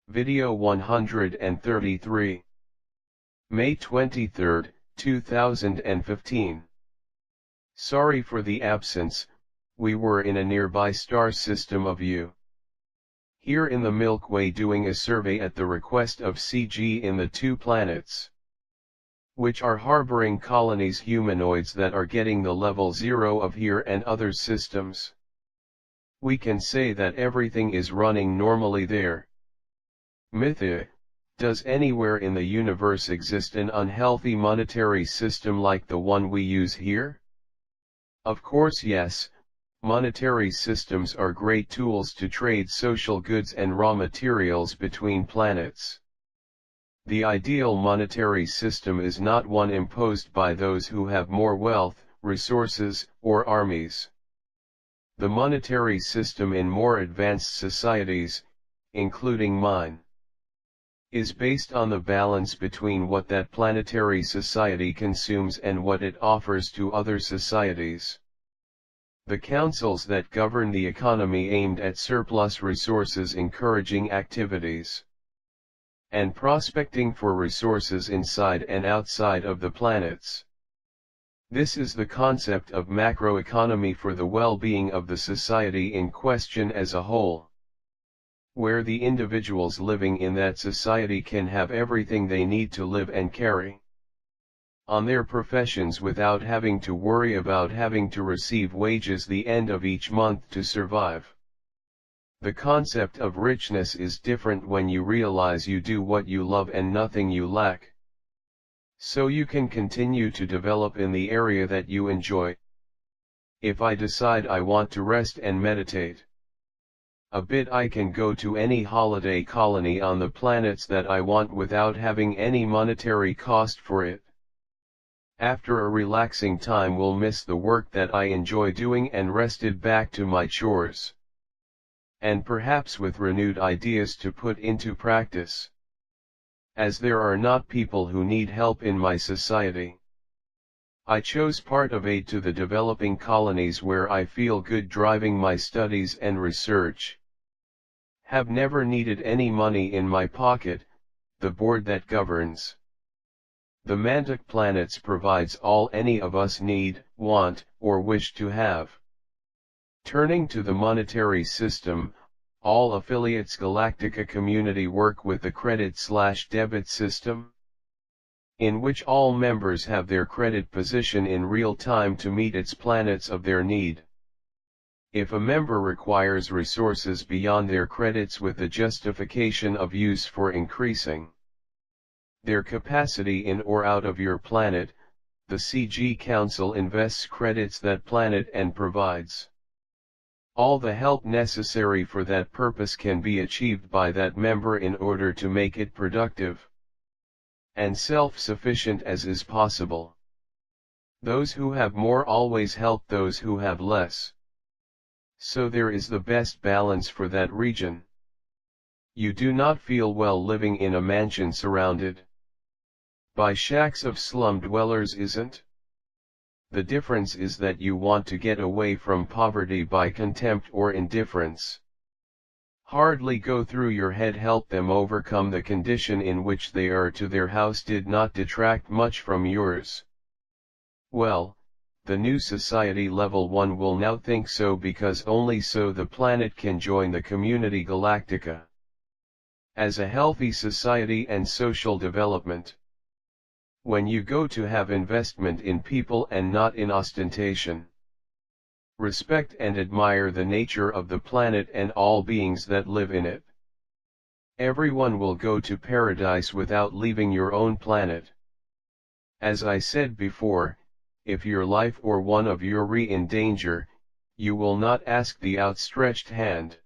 Video 133. May 23, 2015. Sorry for the absence, we were in a nearby star system of you. Here in the Milky Way doing a survey at the request of CG in the 2 planets, which are harboring colonies humanoids that are getting the level 0 of here and other systems. We can say that everything is running normally there. Mythi, does anywhere in the universe exist an unhealthy monetary system like the one we use here? Of course yes, monetary systems are great tools to trade social goods and raw materials between planets. The ideal monetary system is not one imposed by those who have more wealth, resources, or armies. The monetary system in more advanced societies, including mine, is based on the balance between what that planetary society consumes and what it offers to other societies. The councils that govern the economy aimed at surplus resources encouraging activities and prospecting for resources inside and outside of the planets. This is the concept of macroeconomy for the well-being of the society in question as a whole, where the individuals living in that society can have everything they need to live and carry on their professions without having to worry about having to receive wages the end of each month to survive. The concept of richness is different when you realize you do what you love and nothing you lack, so you can continue to develop in the area that you enjoy. If I decide I want to rest and meditate a bit, I can go to any holiday colony on the planets that I want without having any monetary cost for it. After a relaxing time, will miss the work that I enjoy doing and rested back to my chores, and perhaps with renewed ideas to put into practice. As there are not people who need help in my society, I chose part of aid to the developing colonies where I feel good driving my studies and research. Have never needed any money in my pocket. The board that governs the Mantic planets provides all any of us need, want, or wish to have. Turning to the monetary system, all affiliates Galactica community work with the credit/debit system, in which all members have their credit position in real time to meet its planets of their need. If a member requires resources beyond their credits with the justification of use for increasing their capacity in or out of your planet, the CG Council invests credits that planet and provides all the help necessary for that purpose can be achieved by that member in order to make it productive and self-sufficient as is possible. Those who have more always help those who have less. So there is the best balance for that region. You do not feel well living in a mansion surrounded by shacks of slum dwellers, isn't? The difference is that you want to get away from poverty by contempt or indifference. Hardly go through your head help them overcome the condition in which they are to their house did not detract much from yours. Well, the new society level 1 will now think so, because only so the planet can join the Community Galactica as a healthy society and social development. When you go to have investment in people and not in ostentation, respect and admire the nature of the planet and all beings that live in it. Everyone will go to paradise without leaving your own planet. As I said before, if your life or one of your re in danger, you will not ask the outstretched hand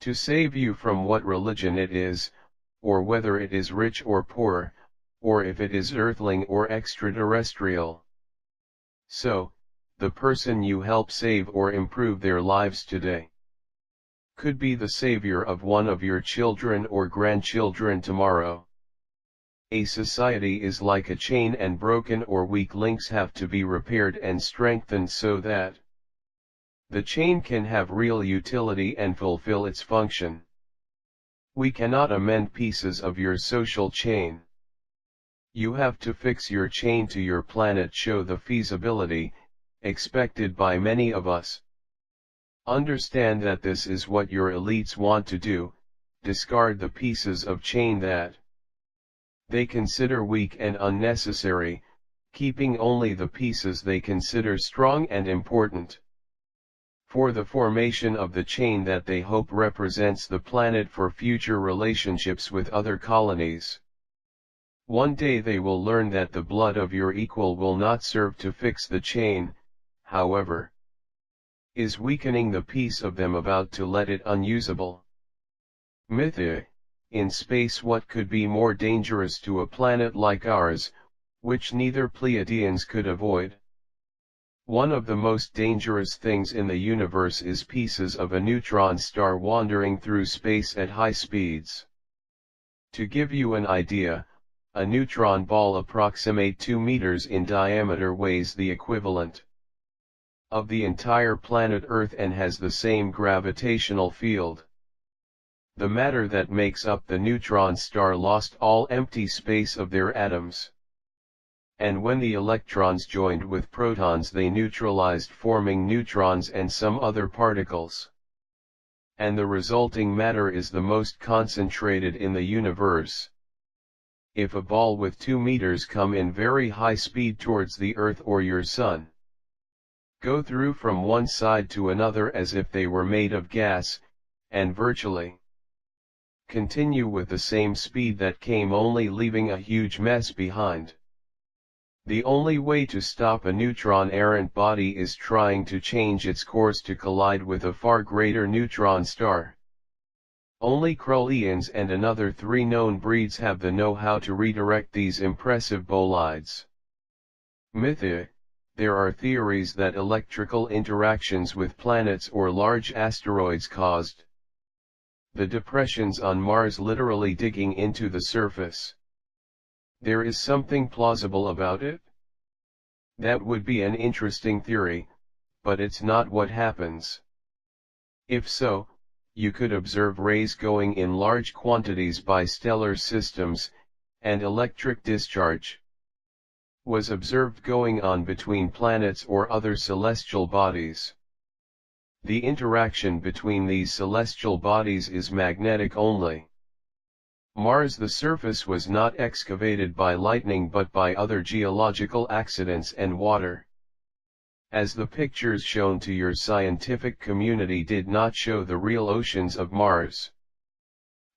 to save you from what religion it is, or whether it is rich or poor, or if it is earthling or extraterrestrial. So, the person you help save or improve their lives today could be the savior of one of your children or grandchildren tomorrow. A society is like a chain, and broken or weak links have to be repaired and strengthened so that the chain can have real utility and fulfill its function. We cannot amend pieces of your social chain. You have to fix your chain to your planet. Show the feasibility, expected by many of us. Understand that this is what your elites want to do, discard the pieces of chain that they consider weak and unnecessary, keeping only the pieces they consider strong and important. For the formation of the chain that they hope represents the planet for future relationships with other colonies. One day they will learn that the blood of your equal will not serve to fix the chain, however, is weakening the piece of them about to let it unusable. Mythi, in space. What could be more dangerous to a planet like ours, which neither Pleiadians could avoid? One of the most dangerous things in the universe is pieces of a neutron star wandering through space at high speeds. To give you an idea, a neutron ball approximate 2 meters in diameter weighs the equivalent of the entire planet Earth and has the same gravitational field. The matter that makes up the neutron star lost all empty space of their atoms. And when the electrons joined with protons they neutralized, forming neutrons and some other particles. And the resulting matter is the most concentrated in the universe. If a ball with 2 meters come in very high speed towards the Earth or your Sun, go through from one side to another as if they were made of gas, and virtually continue with the same speed that came, only leaving a huge mess behind. The only way to stop a neutron errant body is trying to change its course to collide with a far greater neutron star. Only Krullians and another 3 known breeds have the know-how to redirect these impressive bolides. Mythi. There are theories that electrical interactions with planets or large asteroids caused the depressions on Mars, literally digging into the surface. There is something plausible about it? That would be an interesting theory, but it's not what happens. If so, you could observe rays going in large quantities by stellar systems, and electric discharge was observed going on between planets or other celestial bodies. The interaction between these celestial bodies is magnetic only. Mars, the surface was not excavated by lightning but by other geological accidents and water. As the pictures shown to your scientific community did not show the real oceans of Mars.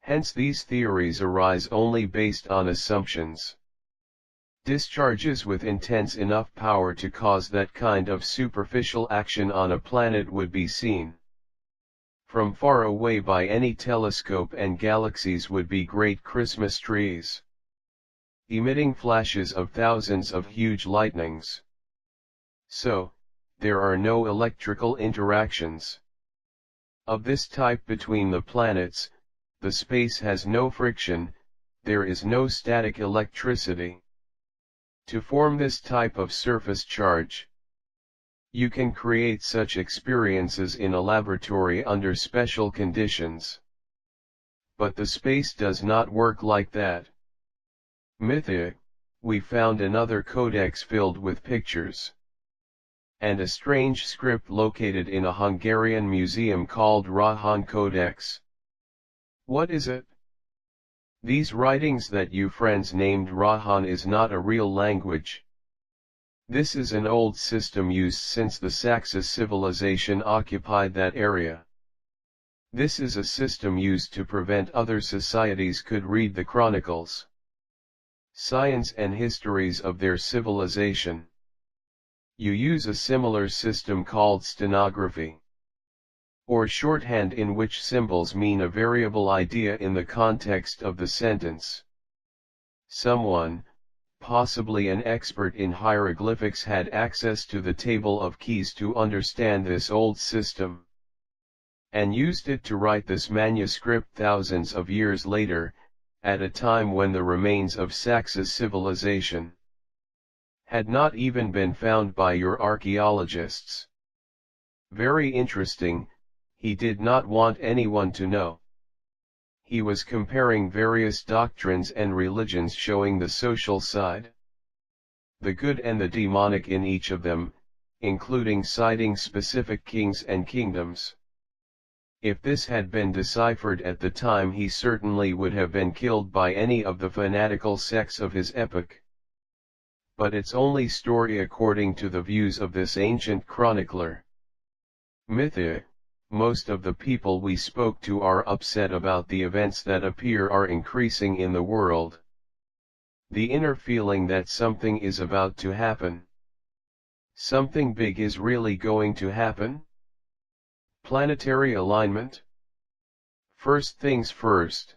Hence these theories arise only based on assumptions. Discharges with intense enough power to cause that kind of superficial action on a planet would be seen from far away by any telescope, and galaxies would be great Christmas trees, emitting flashes of thousands of huge lightnings. So, there are no electrical interactions of this type between the planets. The space has no friction, there is no static electricity to form this type of surface charge. You can create such experiences in a laboratory under special conditions. But the space does not work like that. Mythi. We found another codex filled with pictures and a strange script located in a Hungarian museum called RohoncCodex. What is it? These writings that you friends named Rohon is not a real language. This is an old system used since the Saxon civilization occupied that area. This is a system used to prevent other societies could read the chronicles, science and histories of their civilization. You use a similar system called stenography, or shorthand, in which symbols mean a variable idea in the context of the sentence. Someone, possibly an expert in hieroglyphics, had access to the table of keys to understand this old system, and used it to write this manuscript thousands of years later, at a time when the remains of Saxon civilization had not even been found by your archaeologists. Very interesting. He did not want anyone to know. he was comparing various doctrines and religions, showing the social side, the good and the demonic in each of them, including citing specific kings and kingdoms. If this had been deciphered at the time, he certainly would have been killed by any of the fanatical sects of his epoch. But it's only story according to the views of this ancient chronicler. Mythi. Most of the people we spoke to are upset about the events that appear are increasing in the world. The inner feeling that something is about to happen. Something big is really going to happen? Planetary alignment? First things first.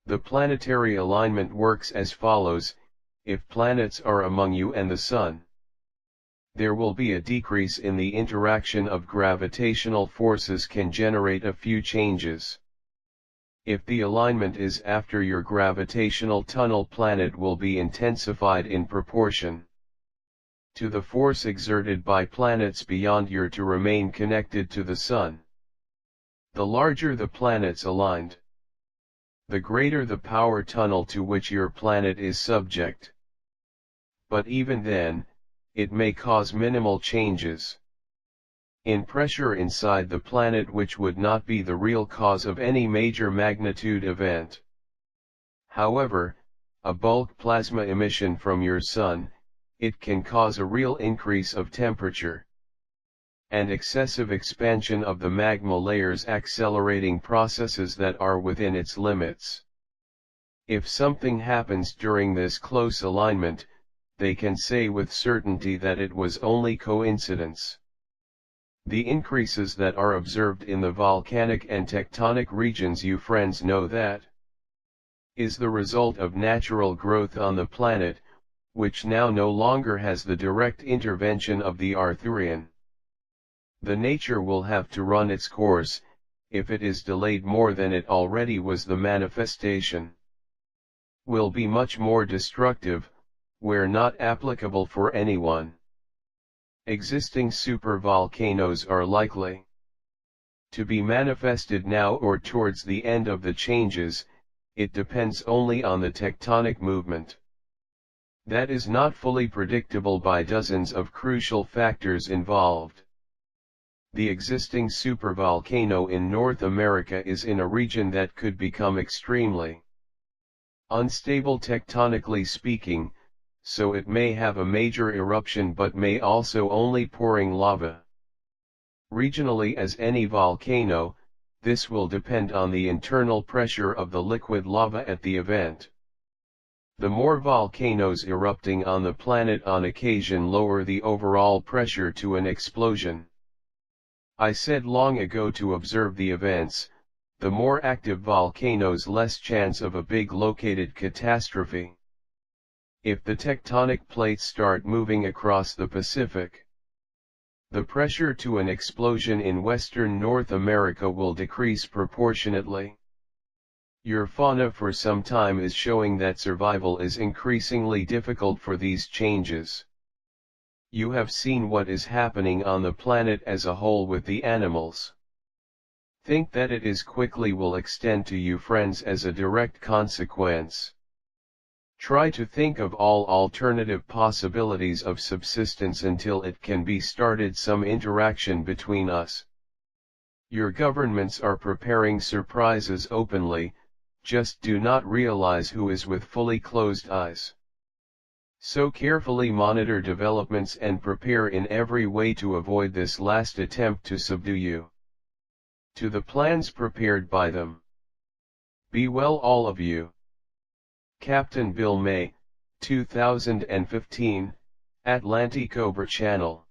The planetary alignment works as follows: if planets are among you and the Sun, there will be a decrease in the interaction of gravitational forces, can generate a few changes. If the alignment is after your gravitational tunnel, planet will be intensified in proportion to the force exerted by planets beyond your to remain connected to the Sun. The larger the planets aligned, the greater the power tunnel to which your planet is subject. But even then, it may cause minimal changes in pressure inside the planet, which would not be the real cause of any major magnitude event. However, a bulk plasma emission from your Sun, it can cause a real increase of temperature and excessive expansion of the magma layers, accelerating processes that are within its limits. If something happens during this close alignment, they can say with certainty that it was only coincidence. The increases that are observed in the volcanic and tectonic regions, you friends know that, is the result of natural growth on the planet, which now no longer has the direct intervention of the Arthurian. The nature will have to run its course. If it is delayed more than it already was, the manifestation will be much more destructive, where not applicable for anyone. Existing supervolcanoes are likely to be manifested now or towards the end of the changes. It depends only on the tectonic movement. That is not fully predictable by dozens of crucial factors involved. The existing supervolcano in North America is in a region that could become extremely unstable tectonically speaking, so it may have a major eruption but may also only pouring lava. Regionally, as any volcano, this will depend on the internal pressure of the liquid lava at the event. The more volcanoes erupting on the planet on occasion lower the overall pressure to an explosion. I said long ago to observe the events, the more active volcanoes less chance of a big located catastrophe. If the tectonic plates start moving across the Pacific, the pressure to an explosion in western North America will decrease proportionately. Your fauna for some time is showing that survival is increasingly difficult for these changes. You have seen what is happening on the planet as a whole with the animals. Think that it is quickly will extend to you friends as a direct consequence. Try to think of all alternative possibilities of subsistence until it can be started some interaction between us. Your governments are preparing surprises openly, just do not realize who is with fully closed eyes. So carefully monitor developments and prepare in every way to avoid this last attempt to subdue you to the plans prepared by them. Be well all of you. Captain Bill May, 2015, Atlantic Cobra Channel.